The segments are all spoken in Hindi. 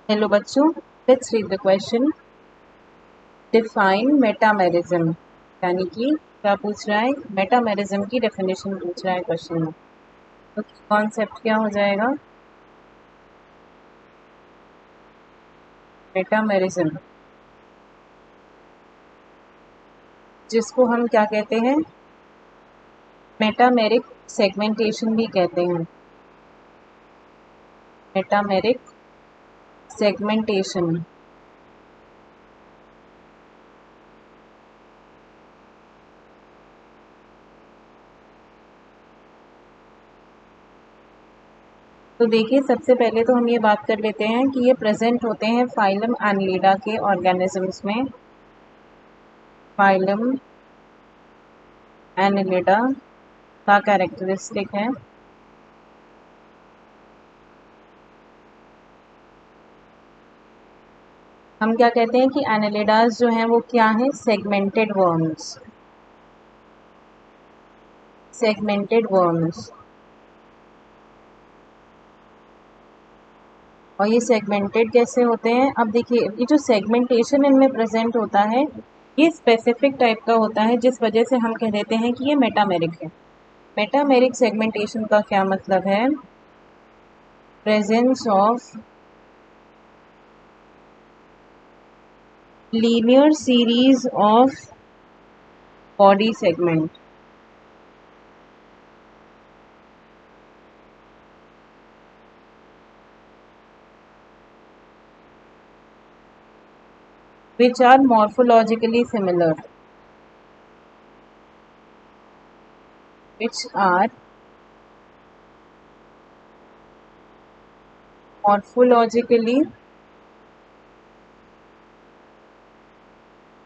हेलो बच्चों, let's read the question. Define metamerism, यानी कि क्या पूछ रहा है? मेटामेरिज्म की डेफिनेशन पूछ रहा है क्वेश्चन में। तो कॉन्सेप्ट क्या हो जाएगा? मेटामेरिज्म, जिसको हम क्या कहते हैं? मेटामेरिक सेगमेंटेशन भी कहते हैं। Metameric segmentation. तो देखिए, सबसे पहले तो हम ये बात कर लेते हैं कि ये प्रेजेंट होते हैं फाइलम एनिलिडा के ऑर्गेनिजम्स में। फाइलम एनिलिडा का कैरेक्टरिस्टिक है हम क्या कहते हैं कि एनालिडास जो हैं वो क्या है? Segmented worms. Segmented worms. और ये सेगमेंटेड कैसे होते हैं? अब देखिए, ये जो सेगमेंटेशन इनमें प्रेजेंट होता है ये स्पेसिफिक टाइप का होता है, जिस वजह से हम कह देते हैं कि ये मेटामेरिक है। मेटामेरिक सेगमेंटेशन का क्या मतलब है? Presence of linear series of body segment which are morphologically similar, which are morphologically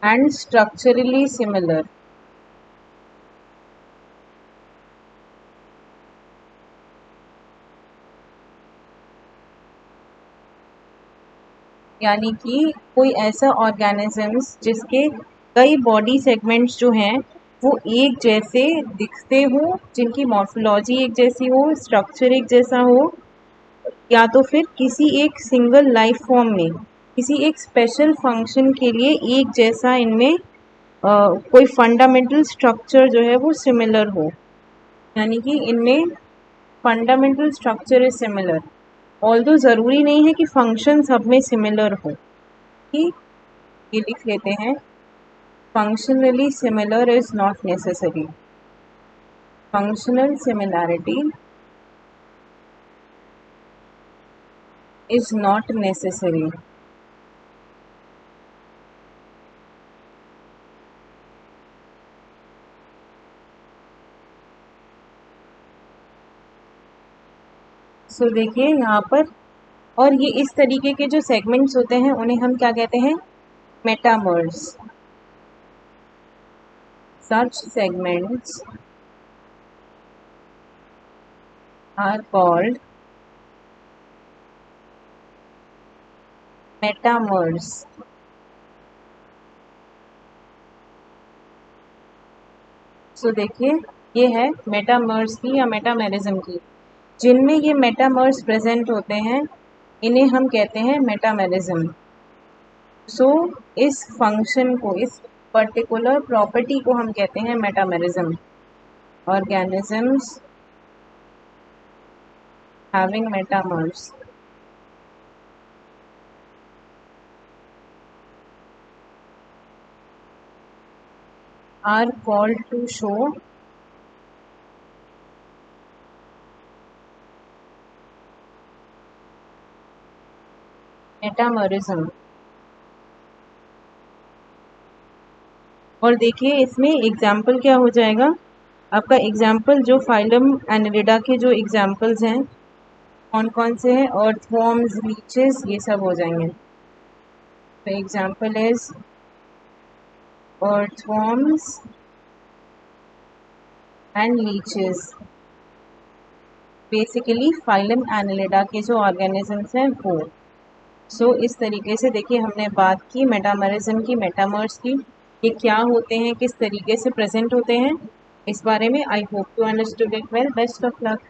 and structurally similar। यानी कि कोई ऐसा ऑर्गेनिजम्स जिसके कई बॉडी सेगमेंट्स जो हैं वो एक जैसे दिखते हो, जिनकी मॉर्फोलॉजी एक जैसी हो, स्ट्रक्चर एक जैसा हो, या तो फिर किसी एक सिंगल लाइफ फॉर्म में किसी एक स्पेशल फंक्शन के लिए एक जैसा इनमें कोई फंडामेंटल स्ट्रक्चर जो है वो सिमिलर हो। यानी कि इनमें fundamental structure is similar, although ज़रूरी नहीं है कि फंक्शन सब में सिमिलर हो। कि ये लिख लेते हैं, functionally similar is not necessary. Functional similarity is not necessary. So देखिए यहाँ पर, और ये इस तरीके के जो सेगमेंट्स होते हैं उन्हें हम क्या कहते हैं? Metamers. Such segments are called metamers. So देखिए, ये है मेटामर्स की या मेटामेरिज्म की। जिनमें ये मेटामर्स प्रेजेंट होते हैं इन्हें हम कहते हैं मेटामेरिज्म। सो इस फंक्शन को, इस पर्टिकुलर प्रॉपर्टी को हम कहते हैं metamerism. Organisms having metamers are called to show metamerism. और देखिए इसमें एग्जाम्पल क्या हो जाएगा आपका? एग्जाम्पल जो फाइलम एनिलिडा के जो एग्जाम्पल्स हैं कौन कौन से हैं? अर्थवॉर्म्स, लीचेस, ये सब हो जाएंगे। तो example is earthworms and leches. Basically phylum Annelida के जो ऑर्गेनिजम्स हैं वो। सो इस तरीके से देखिए हमने बात की मेटामरिज्म की, मेटामर्स की, ये क्या होते हैं, किस तरीके से प्रेजेंट होते हैं, इस बारे में। I hope you understood it well. Best of luck.